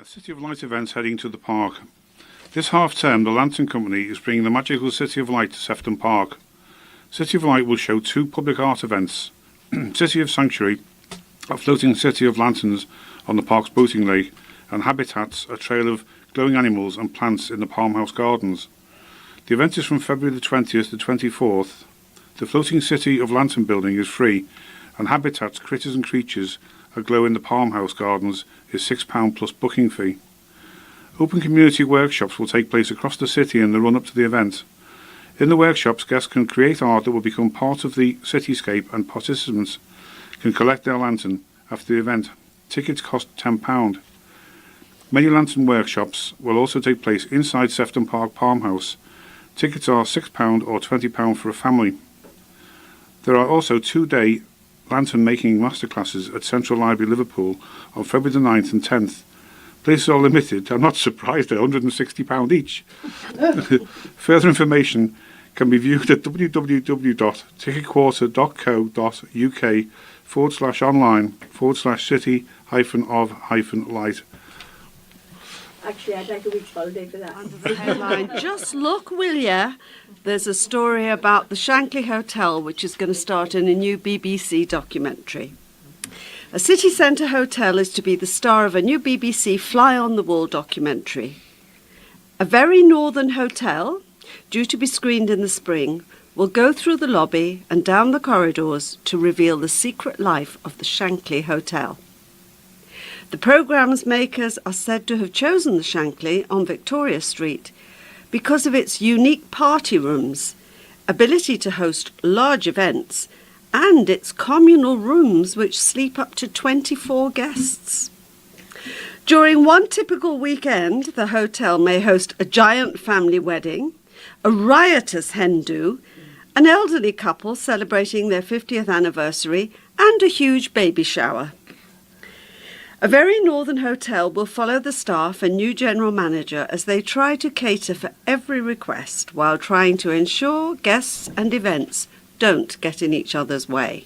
City of Light events heading to the park. This half-term, the Lantern Company is bringing the magical City of Light to Sefton Park. City of Light will show 2 public art events. City of Sanctuary, a floating city of lanterns on the park's boating lake, and Habitats, a trail of glowing animals and plants in the Palmhouse Gardens. The event is from February the 20th to 24th. The floating City of Lantern building is free, and Habitats, Critters and Creatures, aglow in the Palmhouse Gardens, is £6 plus booking fee. Open community workshops will take place across the city in the run-up to the event. In the workshops, guests can create art that will become part of the cityscape, and participants can collect their lantern after the event. Tickets cost £10. Many lantern workshops will also take place inside Sefton Park Palmhouse. Tickets are £6 or £20 for a family. There are also 2-day lantern making masterclasses at Central Library, Liverpool on February the 9th and 10th. Places are limited. I'm not surprised they're £160 each. Further information can be viewed at www.ticketquarter.co.uk/online/city-of-light. Actually, I'd like a week's holiday for that. Under the headline, just look, will ya? There's a story about the Shankly Hotel, which is going to start in a new BBC documentary. A city centre hotel is to be the star of a new BBC fly-on-the-wall documentary. A very northern hotel, due to be screened in the spring, will go through the lobby and down the corridors to reveal the secret life of the Shankly Hotel. The programme's makers are said to have chosen the Shankly on Victoria Street because of its unique party rooms, ability to host large events, and its communal rooms which sleep up to 24 guests. During one typical weekend, the hotel may host a giant family wedding, a riotous hen do, an elderly couple celebrating their 50th anniversary, and a huge baby shower. A very northern hotel will follow the staff and new general manager as they try to cater for every request while trying to ensure guests and events don't get in each other's way.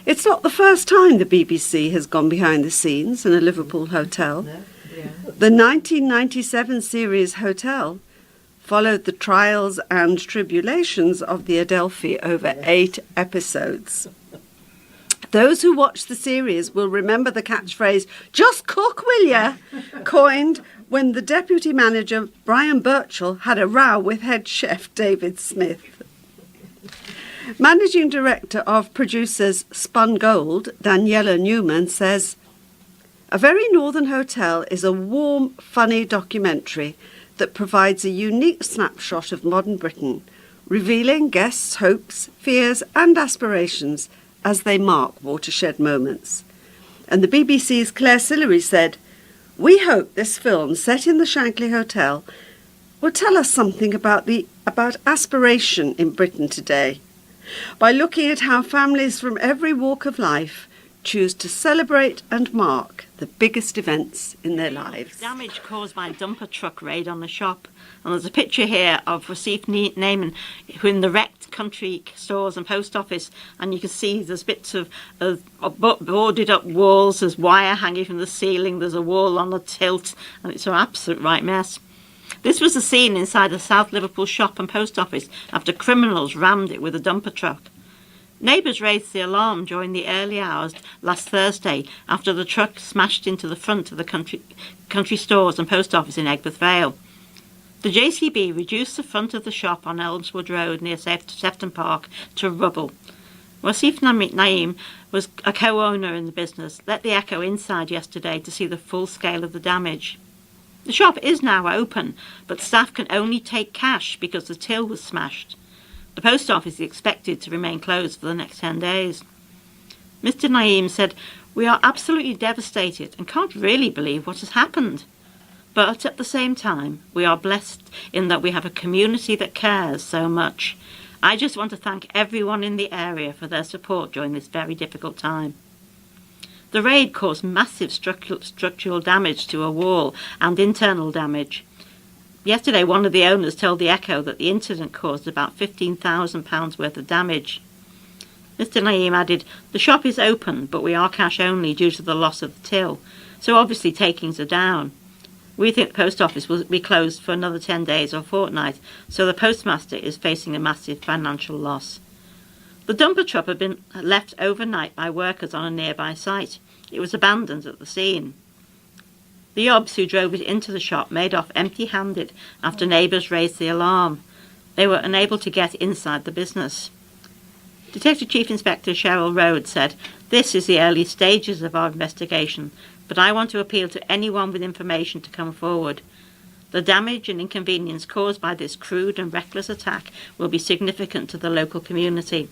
It's not the first time the BBC has gone behind the scenes in a Liverpool hotel. The 1997 series Hotel followed the trials and tribulations of the Adelphi over 8 episodes. Those who watch the series will remember the catchphrase, "Just cook, will ya?" coined when the deputy manager, Brian Birchall, had a row with head chef David Smith. Managing director of producers Spun Gold, Daniela Newman, says, "A Very Northern Hotel is a warm, funny documentary that provides a unique snapshot of modern Britain, revealing guests' hopes, fears and aspirations as they mark watershed moments." And the BBC's Claire Sillery said, "We hope this film, set in the Shankly Hotel, will tell us something about aspiration in Britain today, by looking at how families from every walk of life choose to celebrate and mark the biggest events in their lives." Damage caused by a dumper truck raid on the shop. And there's a picture here of Rasif Naiman who in the wrecked country stores and post office, and you can see there's bits of boarded up walls, there's wire hanging from the ceiling, there's a wall on the tilt, and it's an absolute right mess. This was the scene inside a South Liverpool shop and post office after criminals rammed it with a dumper truck. Neighbours raised the alarm during the early hours last Thursday after the truck smashed into the front of the country stores and post office in Egbert Vale. The JCB reduced the front of the shop on Elmswood Road near Sefton Park to rubble. Wasif Naim was a co-owner in the business, let the Echo inside yesterday to see the full scale of the damage. The shop is now open, but staff can only take cash because the till was smashed. The post office is expected to remain closed for the next 10 days. Mr. Naim said, "We are absolutely devastated and can't really believe what has happened. But at the same time, we are blessed in that we have a community that cares so much. I just want to thank everyone in the area for their support during this very difficult time." The raid caused massive structural damage to a wall and internal damage. Yesterday, one of the owners told the Echo that the incident caused about £15,000 worth of damage. Mr. Naim added, "The shop is open, but we are cash only due to the loss of the till. So obviously takings are down. We think the post office will be closed for another 10 days or fortnight, so the postmaster is facing a massive financial loss. The dumper truck had been left overnight by workers on a nearby site. It was abandoned at the scene. The obs who drove it into the shop made off empty-handed after neighbours raised the alarm. They were unable to get inside the business. Detective Chief Inspector Cheryl Rhodes said, "This is the early stages of our investigation, but I want to appeal to anyone with information to come forward. The damage and inconvenience caused by this crude and reckless attack will be significant to the local community.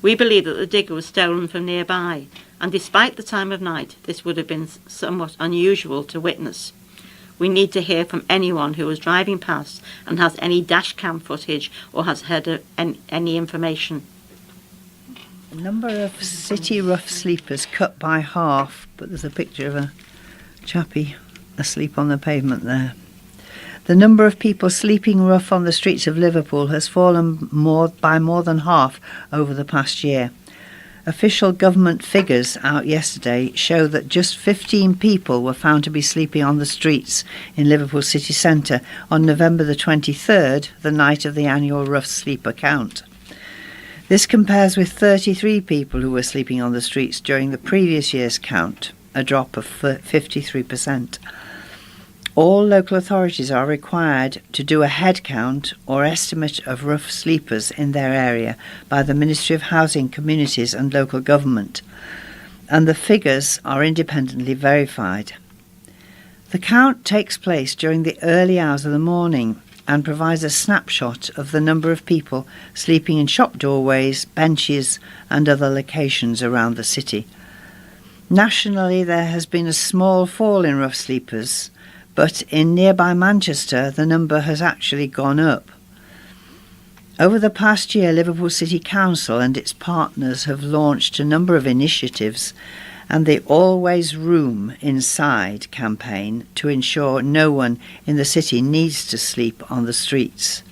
We believe that the digger was stolen from nearby, and despite the time of night, this would have been somewhat unusual to witness. We need to hear from anyone who was driving past and has any dash cam footage or has heard of any information." The number of city rough sleepers cut by half, but there's a picture of a chappie asleep on the pavement there. The number of people sleeping rough on the streets of Liverpool has fallen by more than half over the past year. Official government figures out yesterday show that just 15 people were found to be sleeping on the streets in Liverpool city centre on November the 23rd, the night of the annual rough sleeper count. This compares with 33 people who were sleeping on the streets during the previous year's count, a drop of 53%. All local authorities are required to do a head count or estimate of rough sleepers in their area by the Ministry of Housing, Communities and Local Government, and the figures are independently verified. The count takes place during the early hours of the morning and provides a snapshot of the number of people sleeping in shop doorways, benches and other locations around the city. Nationally, there has been a small fall in rough sleepers, but in nearby Manchester, the number has actually gone up. Over the past year, Liverpool City Council and its partners have launched a number of initiatives and the Always Room Inside campaign to ensure no one in the city needs to sleep on the streets.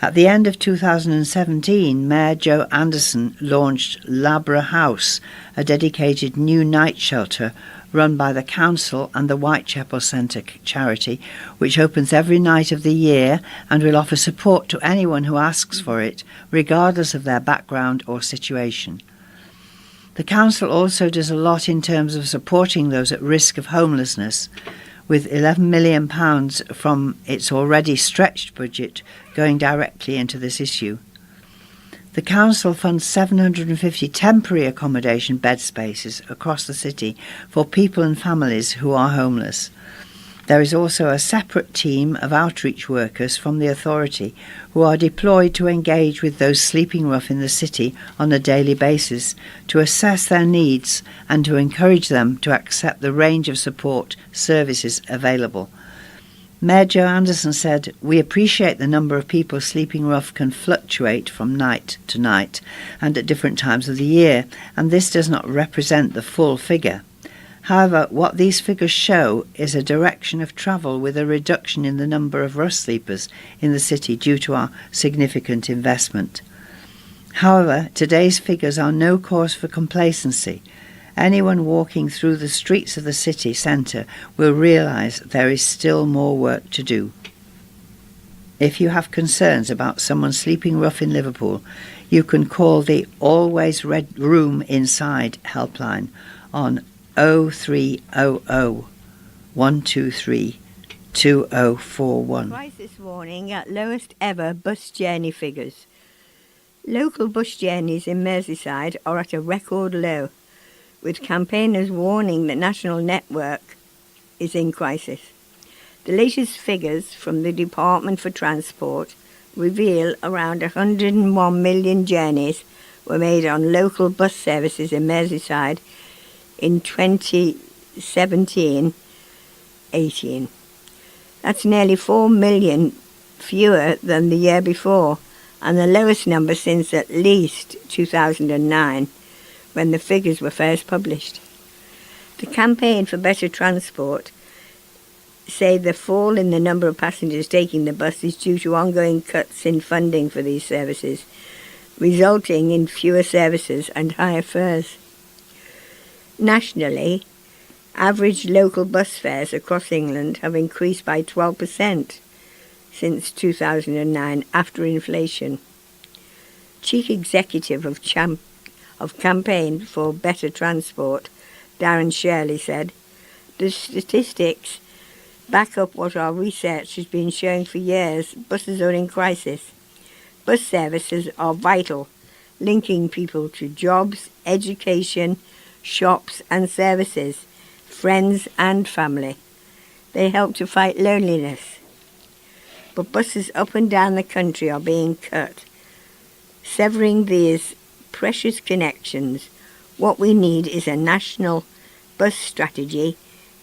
At the end of 2017, Mayor Joe Anderson launched Labra House, a dedicated new night shelter run by the council and the Whitechapel Centre charity, which opens every night of the year and will offer support to anyone who asks for it, regardless of their background or situation. The council also does a lot in terms of supporting those at risk of homelessness, with £11 million from its already stretched budget going directly into this issue. The council funds 750 temporary accommodation bed spaces across the city for people and families who are homeless. There is also a separate team of outreach workers from the authority who are deployed to engage with those sleeping rough in the city on a daily basis to assess their needs and to encourage them to accept the range of support services available. Mayor Joe Anderson said, "We appreciate the number of people sleeping rough can fluctuate from night to night and at different times of the year, and this does not represent the full figure. However, what these figures show is a direction of travel with a reduction in the number of rough sleepers in the city due to our significant investment. However, today's figures are no cause for complacency. Anyone walking through the streets of the city centre will realise there is still more work to do. If you have concerns about someone sleeping rough in Liverpool, you can call the Always Red Room Inside helpline on 0300 123 2041. Crisis warning at lowest ever bus journey figures. Local bus journeys in Merseyside are at a record low, with campaigners warning the national network is in crisis. The latest figures from the Department for Transport reveal around 101 million journeys were made on local bus services in Merseyside in 2017-18. That's nearly 4 million fewer than the year before, and the lowest number since at least 2009, when the figures were first published. The Campaign for Better Transport say the fall in the number of passengers taking the bus is due to ongoing cuts in funding for these services, resulting in fewer services and higher fares. Nationally, Average local bus fares across England have increased by 12% since 2009 after inflation. Chief Executive of Campaign for Better Transport, Darren Shirley, said, "The statistics back up what our research has been showing for years. Buses are in crisis. Bus services are vital, linking people to jobs, education, shops and services, friends and family. They help to fight loneliness. But buses up and down the country are being cut. Severing these precious connections, what we need is a national bus strategy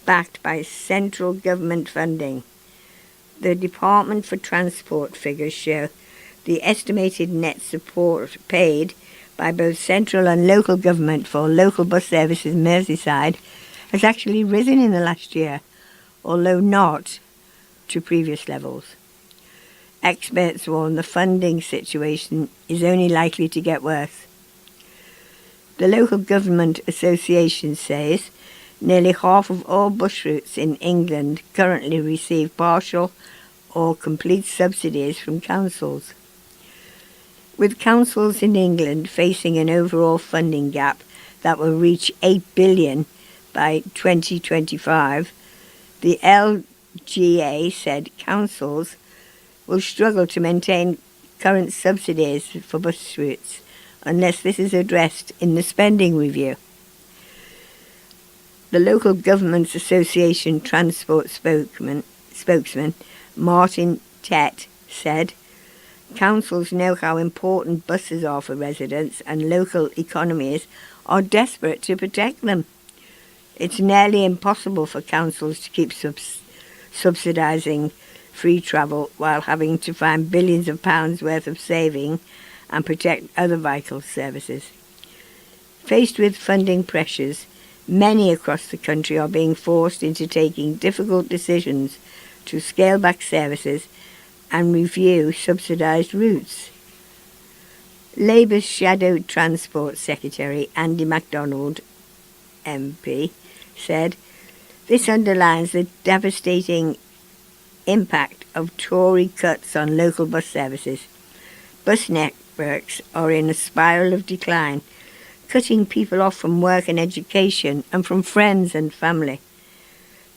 backed by central government funding. The Department for Transport figures show the estimated net support paid by both central and local government for local bus services in Merseyside has actually risen in the last year, although not to previous levels. Experts warn the funding situation is only likely to get worse. The Local Government Association says nearly half of all bus routes in England currently receive partial or complete subsidies from councils. With councils in England facing an overall funding gap that will reach £8 billion by 2025, the LGA said councils will struggle to maintain current subsidies for bus routes unless this is addressed in the spending review. The Local Governments Association Transport spokesman Martin Tett said, "Councils know how important buses are for residents and local economies are desperate to protect them. It's nearly impossible for councils to keep subsidising free travel while having to find billions of pounds worth of saving and protect other vital services." Faced with funding pressures, many across the country are being forced into taking difficult decisions to scale back services and review subsidised routes. Labour's Shadow Transport Secretary Andy MacDonald, MP, said, "This underlines the devastating impact of Tory cuts on local bus services. Bus networks are in a spiral of decline, cutting people off from work and education and from friends and family.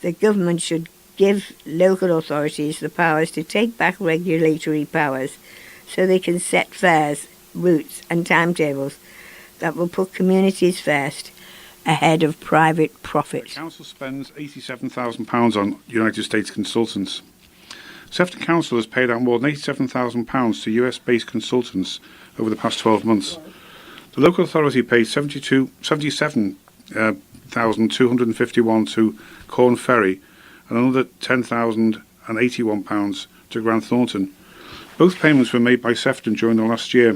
The government should give local authorities the powers to take back regulatory powers so they can set fares, routes and timetables that will put communities first ahead of private profit." The council spends £87,000 on United States consultants. Sefton Council has paid out more than £87,000 to US-based consultants over the past 12 months. The local authority paid £77,251 to Corn Ferry and another £10,081 to Grant Thornton. Both payments were made by Sefton during the last year.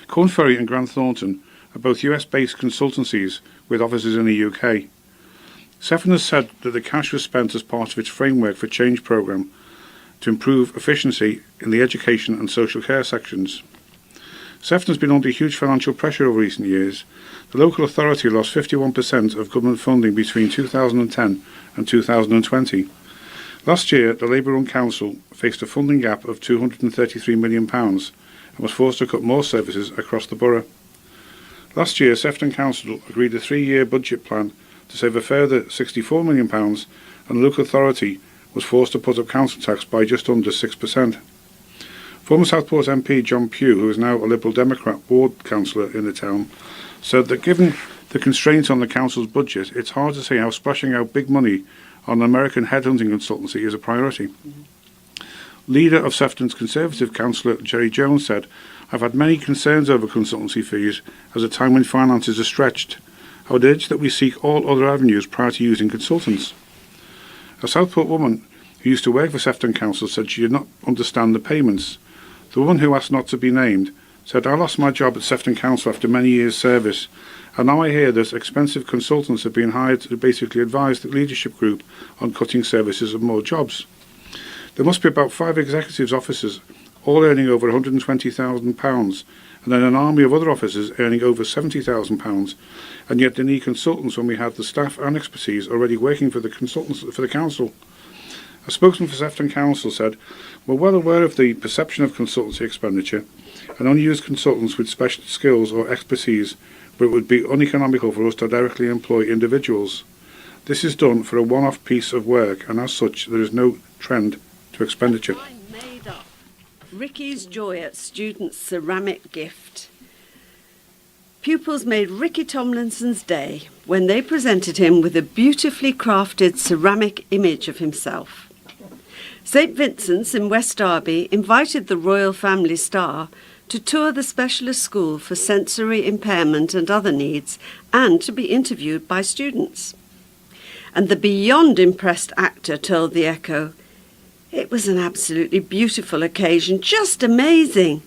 Corn Ferry and Grant Thornton are both US-based consultancies with offices in the UK. Sefton has said that the cash was spent as part of its Framework for Change programme to improve efficiency in the education and social care sections. Sefton has been under huge financial pressure over recent years. The local authority lost 51% of government funding between 2010 and 2020. Last year, the Labour-run council faced a funding gap of £233 million and was forced to cut more services across the borough. Last year, Sefton Council agreed a 3-year budget plan to save a further £64 million, and the local authority was forced to put up council tax by just under 6%. Former Southport MP John Pugh, who is now a Liberal Democrat ward councillor in the town, said that given the constraints on the council's budget, it's hard to see how splashing out big money on an American headhunting consultancy is a priority. Leader of Sefton's Conservative councillor Jerry Jones said, "I've had many concerns over consultancy fees as a time when finances are stretched. I would urge that we seek all other avenues prior to using consultants." A Southport woman who used to work for Sefton Council said she did not understand the payments. The woman, who asked not to be named, said, "I lost my job at Sefton Council after many years' service, and now I hear that expensive consultants have been hired to basically advise the leadership group on cutting services and more jobs. There must be about 5 executives' offices all earning over £120,000, and then an army of other officers earning over £70,000, and yet they need consultants when we have the staff and expertise already working for the council. A spokesman for Sefton Council said, "We're well aware of the perception of consultancy expenditure and only use consultants with special skills or expertise, but it would be uneconomical for us to directly employ individuals. This is done for a one-off piece of work, and as such there is no trend to expenditure." I made up Ricky's joy at students' ceramic gift. Pupils made Ricky Tomlinson's day when they presented him with a beautifully crafted ceramic image of himself. St Vincent's in West Derby invited the Royal Family Star to tour the specialist school for sensory impairment and other needs, and to be interviewed by students. And the beyond impressed actor told the Echo, "It was an absolutely beautiful occasion, just amazing.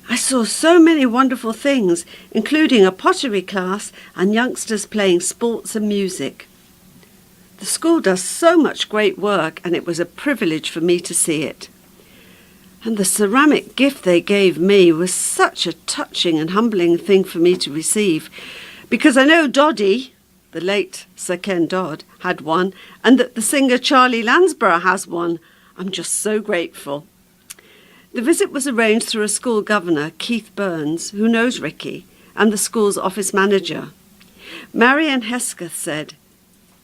I saw so many wonderful things, including a pottery class and youngsters playing sports and music. The school does so much great work, and it was a privilege for me to see it. And the ceramic gift they gave me was such a touching and humbling thing for me to receive, because I know Doddy, the late Sir Ken Dodd, had one, and that the singer Charlie Lansborough has one. I'm just so grateful." The visit was arranged through a school governor, Keith Burns, who knows Ricky, and the school's office manager. Marianne Hesketh said,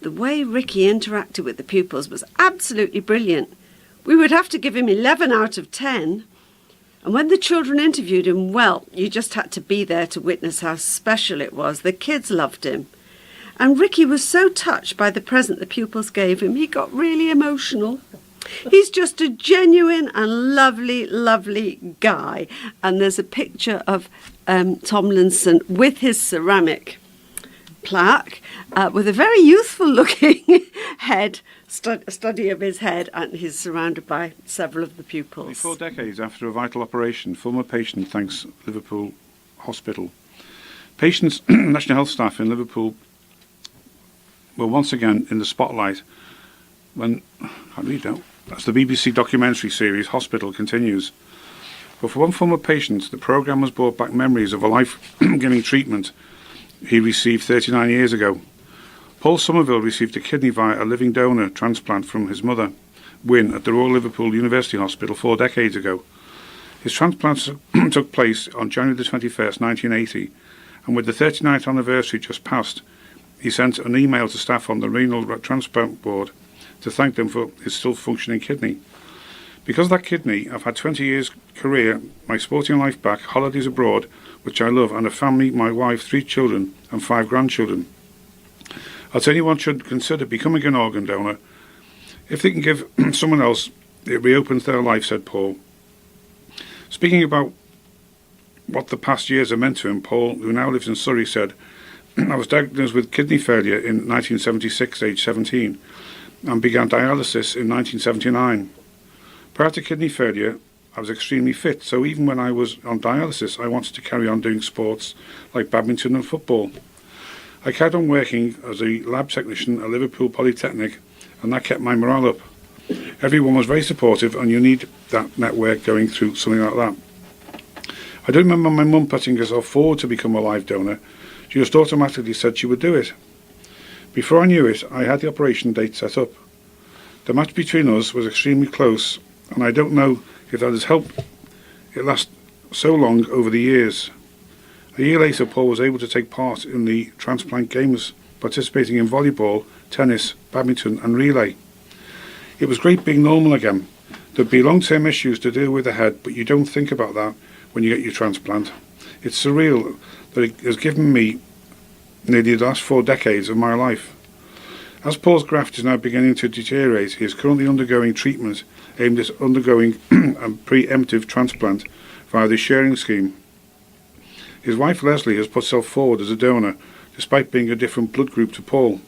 "The way Ricky interacted with the pupils was absolutely brilliant. We would have to give him 11 out of 10. And when the children interviewed him, well, you just had to be there to witness how special it was. The kids loved him. And Ricky was so touched by the present the pupils gave him, he got really emotional. He's just a genuine and lovely, lovely guy." And there's a picture of Tomlinson with his ceramic plaque, with a very youthful-looking head, study of his head, and he's surrounded by several of the pupils. 4 decades after a vital operation, former patient thanks Liverpool Hospital. Patients, National Health staff in Liverpool were once again in the spotlight when, as the BBC documentary series Hospital continues. But for one former patient, the programme has brought back memories of a life-giving treatment he received 39 years ago. Paul Somerville received a kidney via a living donor transplant from his mother, Wynne, at the Royal Liverpool University Hospital 4 decades ago. His transplant took place on January the 21st, 1980, and with the 39th anniversary just passed, he sent an email to staff on the Renal Transplant Board to thank them for his still functioning kidney. "Because of that kidney, I've had 20 years career, my sporting life back, holidays abroad, which I love, and a family, my wife, 3 children and 5 grandchildren. I'll tell anyone should consider becoming an organ donor. If they can give someone else, it reopens their life," said Paul. Speaking about what the past years have meant to him, Paul, who now lives in Surrey, said, "I was diagnosed with kidney failure in 1976, age 17, and began dialysis in 1979. Prior to kidney failure, I was extremely fit, so even when I was on dialysis, I wanted to carry on doing sports like badminton and football. I carried on working as a lab technician at Liverpool Polytechnic, and that kept my morale up. Everyone was very supportive, and you need that network going through something like that. I don't remember my mum putting herself forward to become a live donor. She just automatically said she would do it. Before I knew it, I had the operation date set up. The match between us was extremely close, and I don't know if that has helped it last so long over the years. A year later, Paul was able to take part in the transplant games, participating in volleyball, tennis, badminton and relay. It was great being normal again. There'd be long-term issues to deal with ahead, but you don't think about that when you get your transplant. It's surreal that it has given me nearly the last 4 decades of my life. As Paul's graft is now beginning to deteriorate, he is currently undergoing treatment aimed at undergoing a preemptive transplant via the sharing scheme. His wife Leslie has put herself forward as a donor, despite being a different blood group to Paul.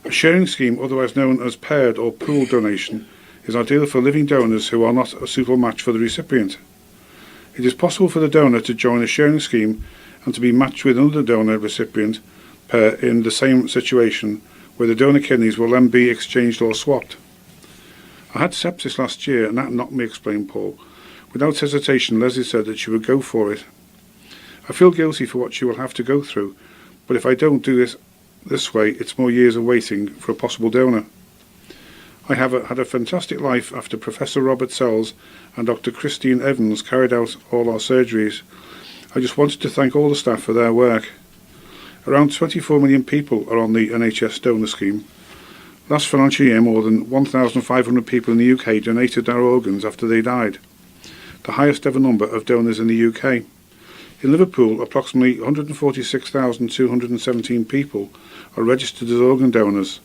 A sharing scheme, otherwise known as paired or pooled donation, is ideal for living donors who are not a suitable match for the recipient. It is possible for the donor to join a sharing scheme and to be matched with another donor recipient pair in the same situation, where the donor kidneys will then be exchanged or swapped. I had sepsis last year, and that knocked me, explained Paul. Without hesitation, Leslie said that she would go for it. I feel guilty for what she will have to go through, but if I don't do this way, it's more years of waiting for a possible donor. I have had a fantastic life after Professor Robert Sells and Dr. Christine Evans carried out all our surgeries. I just wanted to thank all the staff for their work. Around 24 million people are on the NHS donor scheme. Last financial year, more than 1,500 people in the UK donated their organs after they died, the highest ever number of donors in the UK. In Liverpool, approximately 146,217 people are registered as organ donors.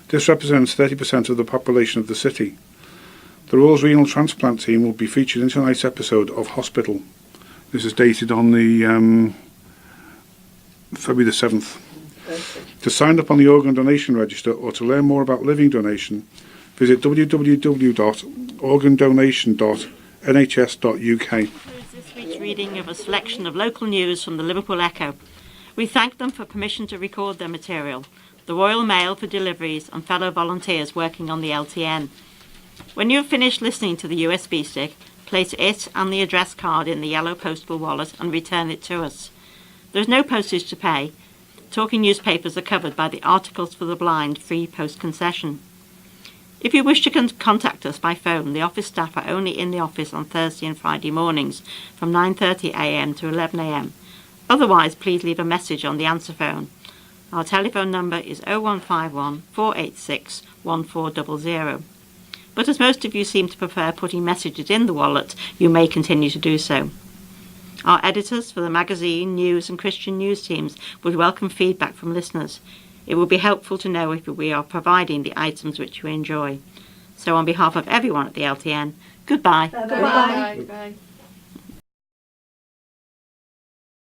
This represents 30% of the population of the city. The Royal Renal Transplant team will be featured in tonight's episode of Hospital. This is dated on the February the 7th. To sign up on the organ donation register or to learn more about living donation, visit www.organdonation.nhs.uk. Concludes this week's reading of a selection of local news from the Liverpool Echo. We thank them for permission to record their material, the Royal Mail for deliveries, and fellow volunteers working on the LTN. When you have finished listening to the USB stick, place it and the address card in the yellow postal wallet and return it to us. There is no postage to pay. Talking newspapers are covered by the Articles for the Blind free post concession. If you wish to contact us by phone, the office staff are only in the office on Thursday and Friday mornings from 9:30 a.m. to 11 a.m. Otherwise, please leave a message on the answer phone. Our telephone number is 0151 486 1400. But as most of you seem to prefer putting messages in the wallet, you may continue to do so. Our editors for the magazine, news and Christian news teams would welcome feedback from listeners. It would be helpful to know if we are providing the items which you enjoy. So on behalf of everyone at the LTN, goodbye. Bye-bye. Bye.